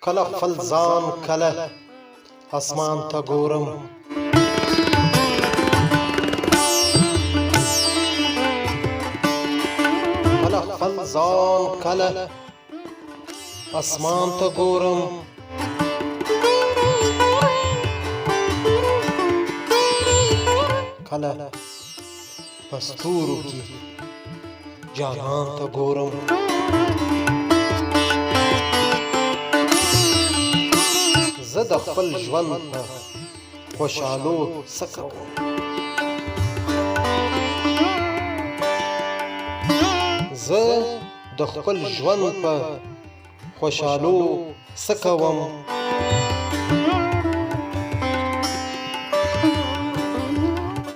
کله خپل ځان کله اسمان ته ګورم کله خپل ځان کله اسمان ته ګورم کله په ستورو کې جانان ته ګورم زه د خپل ژوند په خوشحالو څه کوم زه د خپل ژوند په خوشحالو څه کوم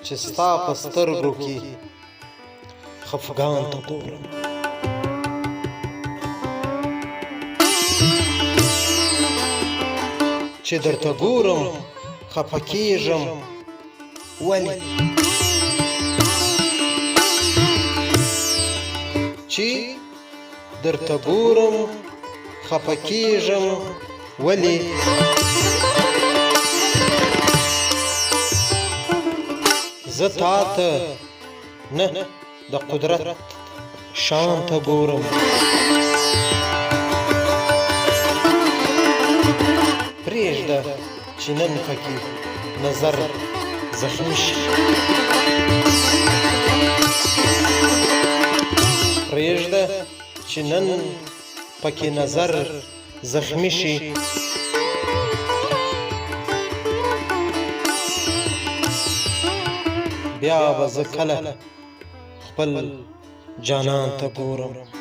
چې ستا په سترګو کې خفګان ته ګورم چې درته ګورم خفه کېږم ولې چې درته ګورم خفه کېږم ولې زه تا ته نه د قدرت شان ته ګورم پرېږده چې نن پکې نظر زخمي شي پرېږده چې نن پکې نظر زخمي شي بیا به زه کله خپل جانان ته ګورم